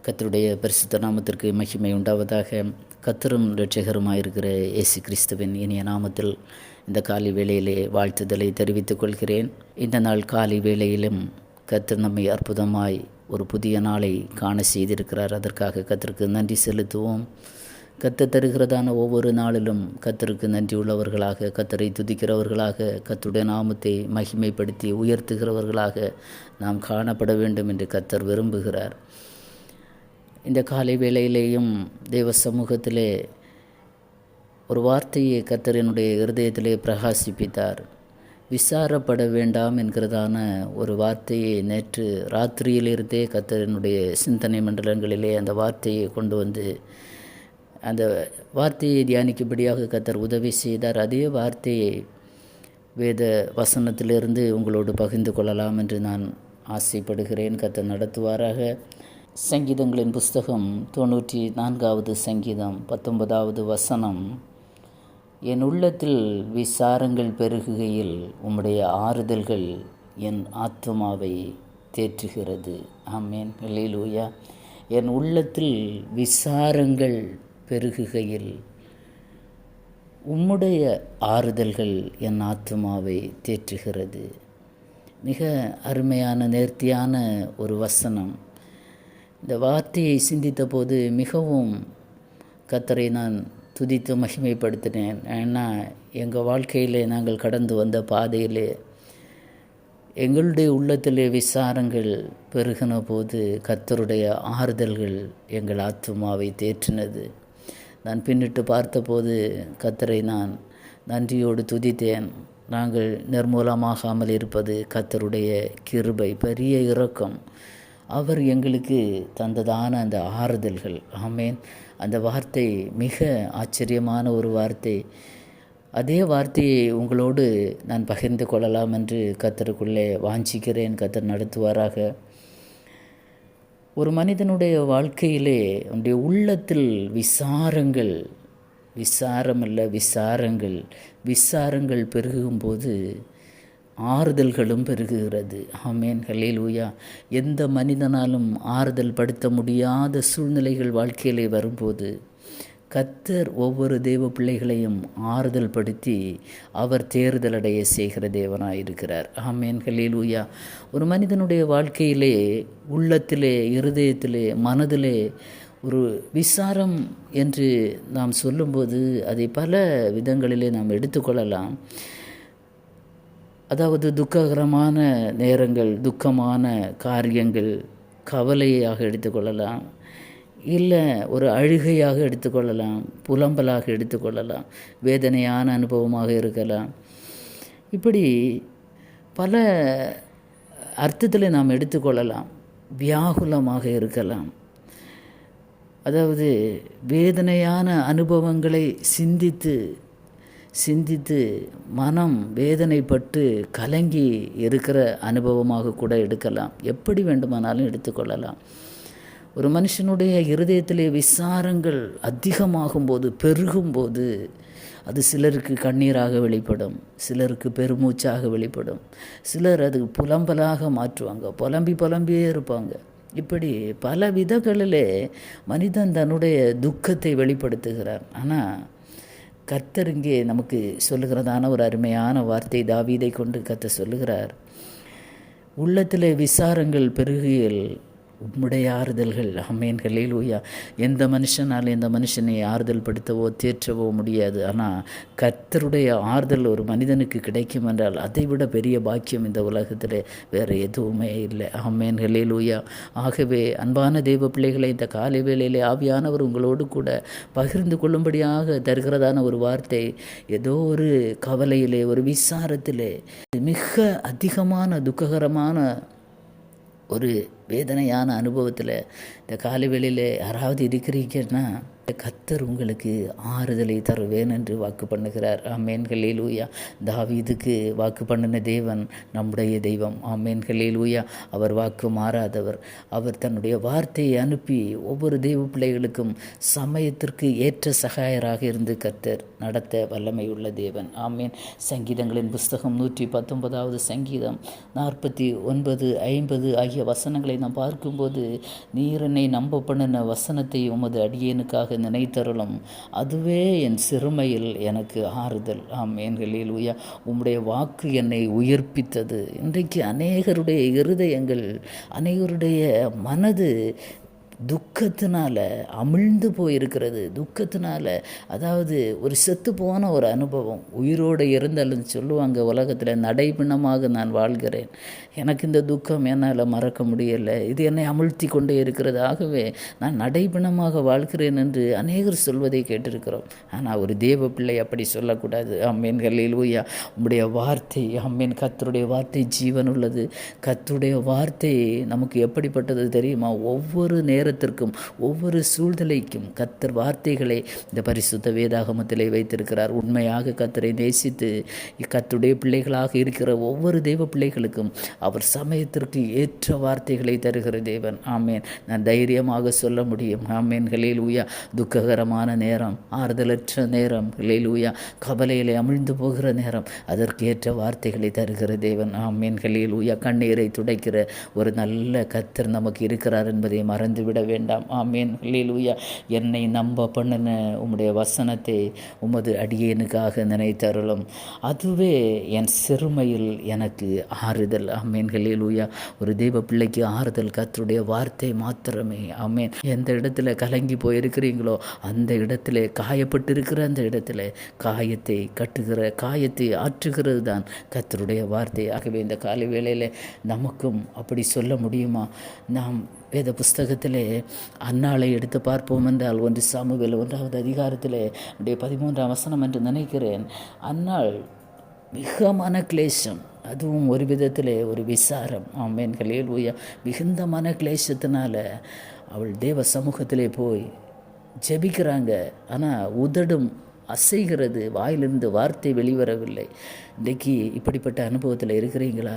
கர்த்தருடைய பரிசுத்த நாமத்திற்கு மகிமை உண்டாவதாக. கர்த்தரும் இரட்சகருமாயிருக்கிற இயேசு கிறிஸ்துவின் இனிய நாமத்தில் இந்த காலை வேளையிலே வாழ்த்துதலை தெரிவித்துக் கொள்கிறேன். இந்த நாள் காலை வேளையிலும் கர்த்தர் நம்மை அற்புதமாய் ஒரு புதிய நாளை காண செய்திருக்கிறார். அதற்காக கர்த்தருக்கு நன்றி செலுத்துவோம். கர்த்தர் தருகிறதான ஒவ்வொரு நாளிலும் கர்த்தருக்கு நன்றி உள்ளவர்களாக, கர்த்தரை துதிக்கிறவர்களாக, கர்த்தருடைய நாமத்தை மகிமைப்படுத்தி உயர்த்துகிறவர்களாக நாம் காணப்பட வேண்டும் என்று கர்த்தர் விரும்புகிறார். இந்த காலை வேளையிலேயும் தேவ சமூகத்திலே ஒரு வார்த்தையை கர்த்தர் என்னுடைய இருதயத்திலே பிரகாசிப்பித்தார். விசாரப்பட வேண்டாம் என்கிறதான ஒரு வார்த்தையை நேற்று ராத்திரியிலிருந்தே கர்த்தர் என்னுடைய சிந்தனை மண்டலங்களிலே அந்த வார்த்தையை கொண்டு வந்து அந்த வார்த்தையை தியானிக்கும்படியாக கர்த்தர் உதவி செய்தார். அதே வார்த்தையை வேத வசனத்திலிருந்து உங்களோடு பகிர்ந்து கொள்ளலாம் என்று நான் ஆசைப்படுகிறேன். கர்த்தர் நடத்துவாராக. சங்கீதங்களின் புஸ்தகம் 94வது சங்கீதம் 19வது வசனம். என் உள்ளத்தில் விசாரங்கள் பெருகுகையில் உம்முடைய ஆறுதல்கள் என் ஆத்துமாவை தேற்றுகிறது. ஆமென், அல்லேலூயா. என் உள்ளத்தில் விசாரங்கள் பெருகுகையில் உம்முடைய ஆறுதல்கள் என் ஆத்துமாவை தேற்றுகிறது. மிக அருமையான நேர்த்தியான ஒரு வசனம். இந்த வார்த்தையை சிந்தித்த போது மிகவும் கர்த்தரை நான் துதித்து மகிமைப்படுத்தினேன். ஏன்னா எங்கள் வாழ்க்கையிலே நாங்கள் கடந்து வந்த பாதையிலே எங்களுடைய உள்ளத்திலே விசாரங்கள் பெருகின போது கர்த்தருடைய ஆறுதல்கள் எங்கள் ஆத்துமாவை தேற்றினது. நான் பின்னிட்டு பார்த்தபோது கர்த்தரை நான் நன்றியோடு துதித்தேன். நாங்கள் நிர்மூலமாகாமல் இருப்பது கர்த்தருடைய கிருபை, பெரிய இரக்கம். அவர் எங்களுக்கு தந்ததான அந்த ஆறுதல்கள். ஆமேன். அந்த வார்த்தை மிக ஆச்சரியமான ஒரு வார்த்தை. அதே வார்த்தையை உங்களோடு நான் பகிர்ந்து கொள்ளலாம் என்று கர்த்தருக்குள்ளே வாஞ்சிக்கிறேன். கர்த்தர் நடத்துவாராக. ஒரு மனிதனுடைய வாழ்க்கையிலே அவனுடைய உள்ளத்தில் விசாரங்கள், விசாரமல்ல விசாரங்கள், விசாரங்கள் பெருகும்போது ஆறுதல்களும் பெருகுகிறது. ஆமேன், அல்லேலூயா. எந்த மனிதனாலும் ஆறுதல் படுத்த முடியாத சூழ்நிலைகள் வாழ்க்கையிலே வரும்போது கர்த்தர் ஒவ்வொரு தேவ பிள்ளைகளையும் ஆறுதல் படுத்தி அவர் தேறுதலடைய செய்கிற தேவனாயிருக்கிறார். ஆமேன், அல்லேலூயா. ஒரு மனிதனுடைய வாழ்க்கையிலே உள்ளத்திலே, இருதயத்திலே, மனதிலே ஒரு விசாரம் என்று நாம் சொல்லும்போது அதை பல விதங்களிலே நாம் எடுத்துக்கொள்ளலாம். அதாவது துக்ககரமான நேரங்கள், துக்கமான காரியங்கள் கவலையாக எடுத்துக்கொள்ளலாம், இல்லை ஒரு அழுகையாக எடுத்துக்கொள்ளலாம், புலம்பலாக எடுத்துக்கொள்ளலாம், வேதனையான அனுபவமாக இருக்கலாம். இப்படி பல அர்த்தத்தில் நாம் எடுத்துக்கொள்ளலாம். வியாகுலமாக இருக்கலாம். அதாவது வேதனையான அனுபவங்களை சிந்தித்து மனம் வேதனைப்பட்டு கலங்கி இருக்கிற அனுபவமாக கூட எடுக்கலாம். எப்படி வேண்டுமானாலும் எடுத்துக்கொள்ளலாம். ஒரு மனுஷனுடைய இருதயத்திலே விசாரங்கள் அதிகமாகும்போது, பெருகும்போது அது சிலருக்கு கண்ணீராக வெளிப்படும், சிலருக்கு பெருமூச்சாக வெளிப்படும், சிலர் அது புலம்பலாக மாற்றுவாங்க, புலம்பியே இருப்பாங்க. இப்படி பல விதங்களிலே மனிதன் தன்னுடைய துக்கத்தை வெளிப்படுத்துகிறார். ஆனால் கர்த்தர் இங்கே நமக்கு சொல்லுகிறதான ஒரு அருமையான வார்த்தை தாவீதை கொண்டு கர்த்தர் சொல்லுகிறார். உள்ளத்திலே விசாரங்கள் பெருகியல் உம்முடைய ஆறுதல்கள். ஆமென், அல்லேலூயா. எந்த மனுஷனால் இந்த மனுஷனை ஆறுதல் படுத்தவோ தேற்றவோ முடியாது. ஆனால் கர்த்தருடைய ஆறுதல் ஒரு மனிதனுக்கு கிடைக்கும் என்றால் அதைவிட பெரிய பாக்கியம் இந்த உலகத்தில் வேறு எதுவுமே இல்லை. ஆமென், அல்லேலூயா. ஆகவே அன்பான தெய்வ பிள்ளைகளை, இந்த காலை வேளையிலே ஆவியானவர் உங்களோடு கூட பகிர்ந்து கொள்ளும்படியாக தருகிறதான ஒரு வார்த்தை. ஏதோ ஒரு கவலையிலே, ஒரு விசாரத்திலே, மிக அதிகமான துக்ககரமான ஒரு வேதனையான அனுபவத்தில் இந்த காலை வேளையில் யாராவது இருக்கிறீங்கன்னா கர்த்தர் உங்களுக்கு ஆறுதலை தருவேன் என்று வாக்கு பண்ணுகிறார். ஆமென், அல்லேலூயா. தாவீதுக்கு வாக்கு பண்ணின தேவன் நம்முடைய தெய்வம். ஆமென், அல்லேலூயா. அவர் வாக்கு மாறாதவர். அவர் தன்னுடைய வார்த்தையை அனுப்பி ஒவ்வொரு தெய்வ பிள்ளைகளுக்கும் சமயத்திற்கு ஏற்ற சகாயராக இருந்து கர்த்தர் நடத்த வல்லமை உள்ள தேவன். ஆமென். சங்கீதங்களின் புஸ்தகம் 119வது சங்கீதம் 49, 50 ஆகிய வசனங்களை நான் பார்க்கும்போது, நீர் என்னை நம்ப பண்ணின வசனத்தை உமது அடியேனுக்காக நினைத்தருளும், அதுவே என் சிறுமையில் எனக்கு ஆறுதல். ஆமென். ஹல்லேலூயா. உம்முடைய வாக்கு என்னை உயிர்ப்பித்தது. இன்றைக்கு அநேகருடைய இருதயங்கள், அநேகருடைய மனது துக்கத்தினால அமிழ்ந்து போயிருக்கிறது. துக்கத்தினால, அதாவது ஒரு செத்து போன ஒரு அனுபவம். உயிரோடு இருந்தாலும் சொல்லுவாங்க உலகத்தில், நடைபிணமாக நான் வாழ்கிறேன், எனக்கு இந்த துக்கம் என்னால் மறக்க முடியலை, இது என்னை அமிழ்த்தி கொண்டே இருக்கிறது, ஆகவே நான் நடைபிணமாக வாழ்கிறேன் என்று அநேகர் சொல்வதை கேட்டிருக்கிறோம். ஆனால் ஒரு தேவ பிள்ளை அப்படி சொல்லக்கூடாது. ஆமென். ஹல்லேலூயா. உம்முடைய வார்த்தை, ஆமென், கர்த்தருடைய வார்த்தை ஜீவன் உள்ளது. கர்த்தருடைய வார்த்தை நமக்கு எப்படிப்பட்டது தெரியுமா? ஒவ்வொரு நேரத்திற்கும், ஒவ்வொரு சூழ்நிலைக்கும் கர்த்தர் வார்த்தைகளை இந்த பரிசுத்த வேதாகமத்திலே வைத்திருக்கிறார். உண்மையாக கர்த்தரை நேசித்து கர்த்தருடைய பிள்ளைகளாக இருக்கிற ஒவ்வொரு தெய்வ பிள்ளைகளுக்கும் அவர் சமயத்திற்கு ஏற்ற வார்த்தைகளை தருகிற தேவன். ஆமேன். நான் தைரியமாக சொல்ல முடியும். ஆமேன். ஹல்லேலூயா. துக்ககரமான நேரம், ஆறுதலற்ற நேரம், ஹல்லேலூயா, கவலையிலே அமிழ்ந்து போகிற நேரம், அதற்கு ஏற்ற வார்த்தைகளை தருகிற தேவன். ஆமேன். ஹல்லேலூயா. கண்ணீரை துடைக்கிற ஒரு நல்ல கர்த்தர் நமக்கு இருக்கிறார் என்பதை மறந்துவிட வேண்டாம். ஆமேன். ஹல்லேலூயா. என்னை நம்ப பண்ணின உம்முடைய வசனத்தை உமது அடியேனுக்காக நினைத்தருளும், அதுவே என் சிறுமையில் எனக்கு ஆறுதல். ஆமேன். ஹல்லேலூயா. ஒரு தெய்வ பிள்ளைக்கு ஆறுதல் கர்த்தருடைய வார்த்தை மாத்திரமே. ஆமேன். எந்த இடத்துல கலங்கி போயிருக்கிறீங்களோ அந்த இடத்துல, காயப்பட்டிருக்கிற அந்த இடத்துல காயத்தை கட்டுகிற, காயத்தை ஆற்றுகிறது தான் கர்த்தருடைய வார்த்தை. ஆகவே இந்த காலை வேளையில் நமக்கும் அப்படி சொல்ல முடியுமா? நாம் வேத புஸ்தகத்திலே அன்னாளை எடுத்து பார்ப்போம் என்றால் 1 சாமுவேல் 1வது அதிகாரத்திலே 13ஆம் வசனம் என்று நினைக்கிறேன். அன்னாள் மிக மன கிளேசம், அதுவும் ஒரு விதத்திலே ஒரு விசாரம். ஆமென். ஹல்லேலூயா. மிகுந்த மன கிளேசத்தினால அவள் தேவ சமூகத்திலே போய் ஜெபிக்கிறாங்க. ஆனால் உதடும் அசைகிறது, வாயிலிருந்து வார்த்தை வெளிவரவில்லை. இன்றைக்கி இப்படிப்பட்ட அனுபவத்தில் இருக்கிறீங்களா?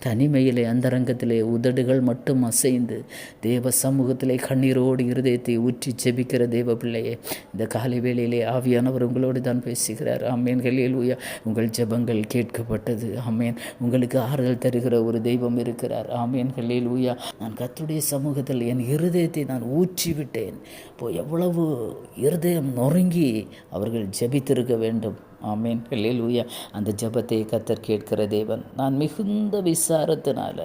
தனிமையிலே, அந்தரங்கத்திலே உதடுகள் மட்டும் அசைந்து தேவ சமூகத்திலே கண்ணீரோடு இருதயத்தை ஊற்றி ஜெபிக்கிற தேவ பிள்ளையே, இந்த காலை வேளையிலே ஆவியானவர் உங்களோடு தான் பேசுகிறார். ஆமேன். ஹல்லேலூயா. உங்கள் ஜெபங்கள் கேட்கப்பட்டது. ஆமேன். உங்களுக்கு ஆறுதல் தருகிற ஒரு தெய்வம் இருக்கிறார். ஆமேன். ஹல்லேலூயா. நான் கர்த்தருடைய சமூகத்தில் என் இருதயத்தை நான் ஊற்றி விட்டேன். இப்போ எவ்வளவு இருதயம் நொறுங்கி அவர்கள் ஜெபித்திருக்க வேண்டும். ஆமேன். ஹல்லேலூயா. அந்த ஜெபத்தை கர்த்தர் கேட்கிற தேவன். நான் மிகுந்த விசாரத்தினால,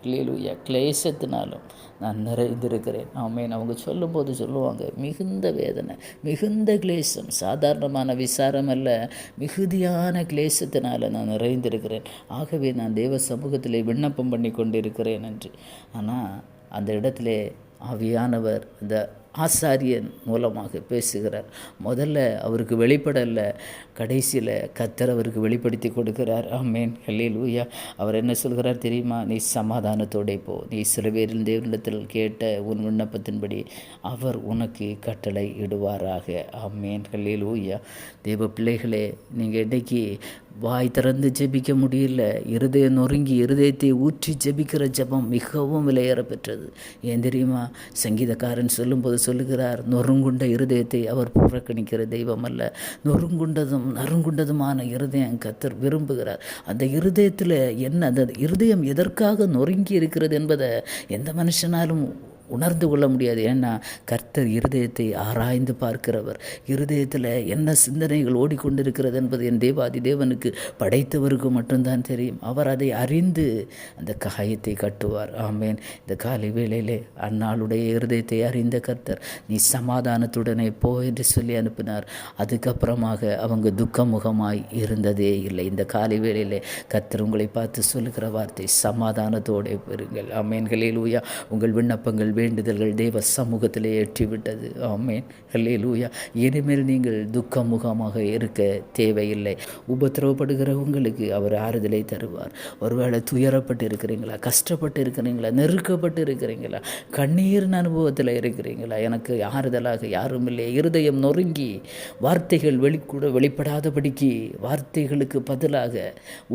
ஹல்லேலூயா, கிளேசத்தினாலும் நான் நிறைந்திருக்கிறேன். ஆமேன். அவங்க சொல்லும்போது சொல்லுவாங்க, மிகுந்த வேதனை, மிகுந்த கிளேசம், சாதாரணமான விசாரம் அல்ல, மிகுதியான கிளேசத்தினால நான் நிறைந்திருக்கிறேன். ஆகவே நான் தேவ சமூகத்திலே விண்ணப்பம் பண்ணி கொண்டிருக்கிறேன் என்று. ஆனால் அந்த இடத்திலே ஆவியானவர் இந்த ஆசாரியன் மூலமாக பேசுகிறார். முதல்ல அவருக்கு வெளிப்படலை, கடைசியில் கர்த்தர் அவருக்கு வெளிப்படுத்தி கொடுக்கிறார். ஆமேன். ஹல்லேலூயா. அவர் என்ன சொல்கிறார் தெரியுமா? நீ சமாதானத்தோടെ போ, நீ இஸ்ரவேலின் தேவனிடத்தில் கேட்ட உன் விண்ணப்பத்தின்படி அவர் உனக்கு கட்டளை இடுவாராக. ஆமேன். ஹல்லேலூயா. தேவ பிள்ளைகளே, நீங்கள் இன்றைக்கி வாய் திறந்து ஜெபிக்க முடியல, இருதயம் நொறுங்கி இருதயத்தை ஊற்றி ஜெபிக்கிற ஜெபம் மிகவும் விலையேற பெற்றது. ஏன் தெரியுமா? சங்கீதக்காரன் சொல்லும்போது சொல்லுகிறார், நொறுங்குண்ட இருதயத்தை அவர் புறக்கணிக்கிற தெய்வம் அல்ல, நறுங்குண்டதுமான இருதயம் கர்த்தர் விரும்புகிறார். அந்த இருதயத்தில் என்ன, அந்த இருதயம் எதற்காக நொறுங்கி இருக்கிறது என்பதை எந்த மனுஷனாலும் உணர்ந்து கொள்ள முடியாது. ஏன்னா கர்த்தர் இருதயத்தை ஆராய்ந்து பார்க்கிறவர். இருதயத்தில் என்ன சிந்தனைகள் ஓடிக்கொண்டிருக்கிறது என்பது என் தேவாதி தேவனுக்கு, படைத்தவருக்கு மட்டும்தான் தெரியும். அவர் அதை அறிந்து அந்த காயத்தை கட்டுவார். ஆமேன். இந்த காலை வேளையிலே அன்னாளுடைய இருதயத்தை அறிந்த கர்த்தர், நீ சமாதானத்துடனே போ என்று சொல்லி அனுப்பினார். அதுக்கப்புறமாக அவங்க துக்கமுகமாய் இருந்ததே இல்லை. இந்த காலை வேளையிலே கர்த்தர் உங்களை பார்த்து சொல்லுகிற வார்த்தை, சமாதானத்தோடு பெறுங்கள். ஆமேன். ஹல்லேலூயா. உங்கள் விண்ணப்பங்கள், வேண்டுதல்கள் தேவ சமூகத்திலே ஏற்றிவிட்டது. ஆமேன். ஹல்லேலூயா. இனிமேல் நீங்கள் துக்கமுகமாக இருக்க தேவையில்லை. உபத்திரவப்படுகிற உங்களுக்கு அவர் ஆறுதலை தருவார். ஒருவேளை துயரப்பட்டு இருக்கிறீங்களா, கஷ்டப்பட்டு இருக்கிறீங்களா, நெருக்கப்பட்டு இருக்கிறீங்களா, கண்ணீரின் அனுபவத்தில் இருக்கிறீங்களா, எனக்கு ஆறுதலாக யாரும் இல்லை, இருதயம் நொறுங்கி வார்த்தைகள் வெளிப்படாதபடிக்கு வார்த்தைகளுக்கு பதிலாக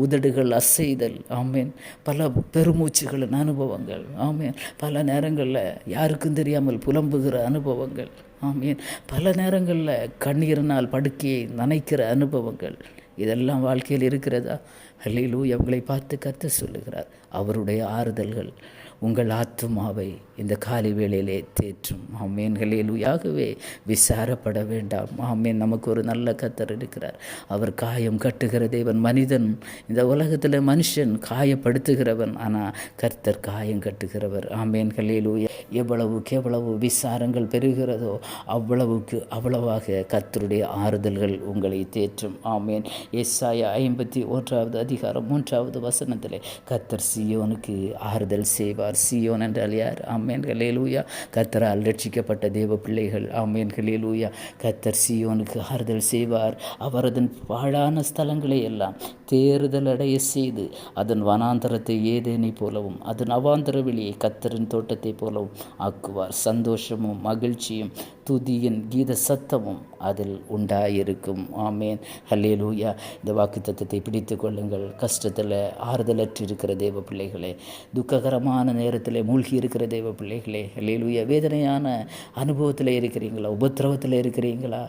உதடுகள் அசைதல். ஆமேன். பல பெருமூச்சுகளின் அனுபவங்கள். ஆமேன். பல நேரங்களில் யாருக்கும் தெரியாமல் புலம்புகிற அனுபவங்கள். ஆமேன். பல நேரங்களில் கண்ணீரினால் படுக்கையை நனைக்கிற அனுபவங்கள். இதெல்லாம் வாழ்க்கையில் இருக்கிறதா? ஹல்லேலூயா. அவங்களை பார்த்து கர்த்தர் சொல்லுகிறார், அவருடைய ஆறுதல்கள் உங்கள் ஆத்துமாவை இந்த காலை வேளையிலே தேற்றும். ஆமேன். ஹல்லேலூயாகவே விசாரப்பட வேண்டாம். ஆமேன். நமக்கு ஒரு நல்ல கர்த்தர் இருக்கிறார். அவர் காயம் கட்டுகிற தேவன். மனிதன் இந்த உலகத்தில் மனுஷன் காயப்படுத்துகிறவன், ஆனால் கர்த்தர் காயம் கட்டுகிறவர். ஆமேன். ஹல்லேலூயா. எவ்வளவு விசாரங்கள் பெறுகிறதோ அவ்வளவாக கர்த்தருடைய ஆறுதல்கள் உங்களை தேற்றும். ஆமேன். ஏசாயா 51 அதிகாரம் 3 வசனத்திலே கர்த்தர் சீயோனுக்கு ஆறுதல் செய்வார். சீயோன் என்றால் யார்? ஆமேன். ஹல்லேலூயா. கர்த்தரால் ரட்சிக்கப்பட்ட தேவ பிள்ளைகள். ஆமேன். ஹல்லேலூயா. கர்த்தர் சீயோனுக்கு ஆறுதல் செய்வார். அவர் அதன் பாழான ஸ்தலங்களை எல்லாம் தேறுதல் அடைய செய்து அதன் வனாந்தரத்தை ஏதேனை போலவும் அதன் அவாந்தர வெளியை கர்த்தரின் தோட்டத்தை போலவும் ஆக்குவார். சந்தோஷமும் மகிழ்ச்சியும் துதியின் கீத சத்தமும் அதில் உண்டாயிருக்கும். ஆமேன். ஹல்லேலூயா. இந்த வாக்குத்தத்தத்தை பிடித்து கொள்ளுங்கள். கஷ்டத்தில் ஆறுதலற்று இருக்கிற தேவ பிள்ளைகளே, துக்ககரமான நேரத்தில் மூழ்கி இருக்கிற தேவ பிள்ளைகளே, ஹல்லேலூயா. வேதனையான அனுபவத்தில் இருக்கிறீங்களா? உபத்திரவத்தில் இருக்கிறீங்களா?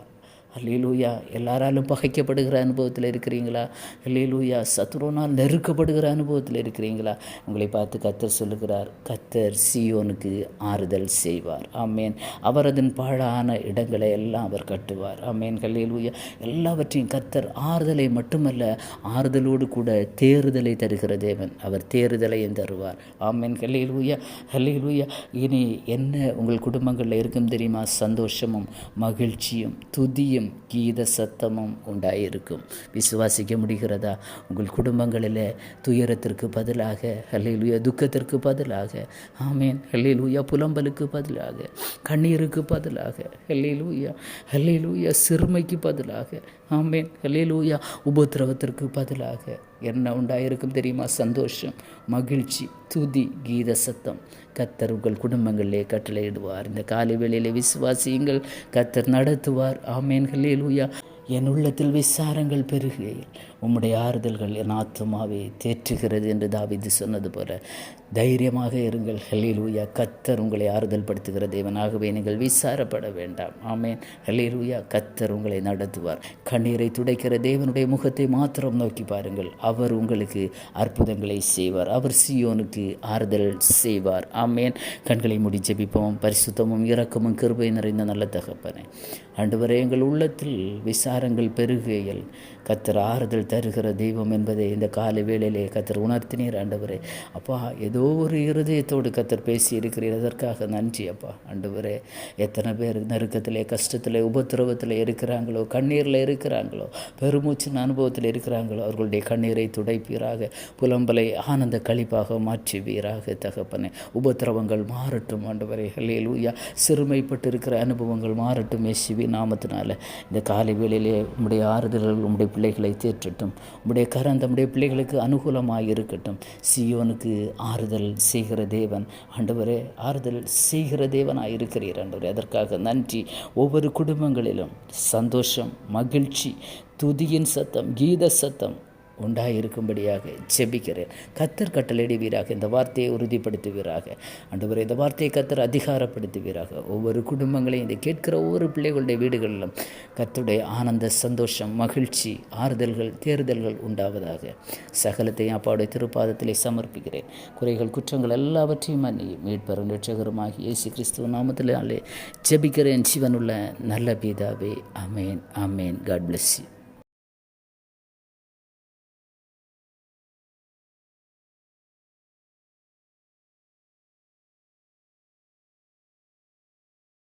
ஹல்லேலூயா. எல்லாராலும் பகைக்கப்படுகிற அனுபவத்தில் இருக்கிறீங்களா? ஹல்லேலூயா. சத்துருனால் நெருக்கப்படுகிற அனுபவத்தில் இருக்கிறீங்களா? உங்களை பார்த்து கர்த்தர் சொல்லுகிறார், கர்த்தர் சீயோனுக்கு ஆறுதல் செய்வார். ஆமேன். அவர் அதன் பாழான இடங்களை எல்லாம் அவர் கட்டுவார். ஆமேன். ஹல்லேலூயா. எல்லாவற்றையும் கர்த்தர் ஆறுதலை மட்டுமல்ல, ஆறுதலோடு கூட தேறுதலை தருகிற தேவன். அவர் தேறுதலையும் தருவார். ஆமேன். ஹல்லேலூயா. ஹல்லேலூயா. இனி என்ன உங்கள் குடும்பங்களில் இருக்கும் தெரியுமா? சந்தோஷமும் மகிழ்ச்சியும் துதியும் கீத சத்தமும் உண்டாயிருக்கும். விசுவாசிக்க முடிகிறதா? உங்கள் குடும்பங்களில் துயரத்திற்கு பதிலாக, ஹல்லேலூயா, துக்கத்திற்கு பதிலாக, ஆமேன், ஹல்லேலூயா, புலம்பலுக்கு பதிலாக, கண்ணீருக்கு பதிலாக, ஹல்லேலூயா, ஹல்லேலூயா, சிறுமைக்கு பதிலாக, ஆமேன், ஹல்லேலூயா, உபத்திரவத்திற்கு பதிலாக என்ன உண்டாயிருக்கும் தெரியுமா? சந்தோஷம், மகிழ்ச்சி, துதி, கீத சத்தம் கர்த்தர் உங்கள் குடும்பங்களிலே கட்டளையிடுவார். இந்த காலை வேளையிலே விசுவாசியுங்கள். கர்த்தர் நடத்துவார். ஆமேன். ஹல்லேலூயா. என் உள்ளத்தில் விசாரங்கள் பெருகையில் உம்முடைய ஆறுதல்கள் என் ஆத்துமாவை தேற்றுகிறது என்று தாவீது சொன்னது போல தைரியமாக இருங்கள். ஹல்லேலூயா. கர்த்தர் உங்களை ஆறுதல் படுத்துகிற தேவனாகவே நீங்கள் விசாரப்பட வேண்டாம். ஆமேன். ஹல்லேலூயா. கர்த்தர் உங்களை நடத்துவார். கண்ணீரை துடைக்கிற தேவனுடைய முகத்தை மாத்திரம் நோக்கி பாருங்கள். அவர் உங்களுக்கு அற்புதங்களை செய்வார். அவர் சீயோனுக்கு ஆறுதல் செய்வார். ஆமேன். கண்களை மூடி ஜெபிப்போம். பரிசுத்தமும் இரக்கமும் கிருபை நிறைந்த நல்ல தகப்பனே, ஆண்டவரே, எங்கள் உள்ளத்தில் விசாரங்கள் பெருகையில் கர்த்தர் ஆறுதல் தருகிற தெய்வம் என்பதை இந்த காலை வேளையிலே கர்த்தர் உணர்த்தினீர். ஆண்டவரே, அப்பா, ஏதோ ஒரு இருதயத்தோடு கர்த்தர் பேசி இருக்கிறீர். அதற்காக நன்றி அப்பா. ஆண்டவரே, எத்தனை பேர் நெருக்கத்திலே, கஷ்டத்தில், உபத்திரவத்தில் இருக்கிறாங்களோ, கண்ணீரில் இருக்கிறாங்களோ, பெருமூச்சின் அனுபவத்தில் இருக்கிறாங்களோ, அவர்களுடைய கண்ணீரை துடைப்பீராக, புலம்பலை ஆனந்த களிப்பாக மாற்றுவீராக தகப்பனே. உபத்திரவங்கள் மாறட்டும் ஆண்டவரே. ஹல்லேலூயா. சிறுமைப்பட்டு இருக்கிற அனுபவங்கள் மாறட்டும் இயேசுவின் நாமத்தினால. இந்த காலை வேளையிலே உம்முடைய ஆறுதல்கள் உம்முடைய பிள்ளைகளை தேற்றட்டும். உம்முடைய கரம் தம்முடைய பிள்ளைகளுக்கு அனுகூலமாக இருக்கட்டும். சீயோனுக்கு ஆறுதல் செய்கிற தேவன் ஆண்டவரே, ஆறுதல் செய்கிற தேவனாக இருக்கிறீர் ஆண்டவரே. அதற்காக நன்றி. ஒவ்வொரு குடும்பங்களிலும் சந்தோஷம், மகிழ்ச்சி, துதியின் சத்தம், கீத சத்தம் உண்டாயிருக்கும்படியாக ஜெபிக்கிறேன். கர்த்தர் கட்டளையிடுவீராக. இந்த வார்த்தையை உறுதிப்படுத்துவீராக ஆண்டவரே. இந்த வார்த்தையை கர்த்தர் அதிகாரப்படுத்துவீராக. ஒவ்வொரு குடும்பங்களையும், இந்த கேட்கிற ஒவ்வொரு பிள்ளைகளுடைய வீடுகளிலும் கர்த்தருடைய ஆனந்த, சந்தோஷம், மகிழ்ச்சி, ஆறுதல்கள், தேறுதல்கள் உண்டாவதாக. சகலத்தையும் அப்பாவுடைய திருப்பாதத்திலே சமர்ப்பிக்கிறேன். குறைகள், குற்றங்கள் எல்லாவற்றையும் மீட்பரும் இரட்சகருமாகி இயேசு கிறிஸ்துவ நாமத்திலே ஜெபிக்கிறேன். ஜீவனுள்ள நல்ல பிதாவே. ஆமேன். ஆமேன். God bless you.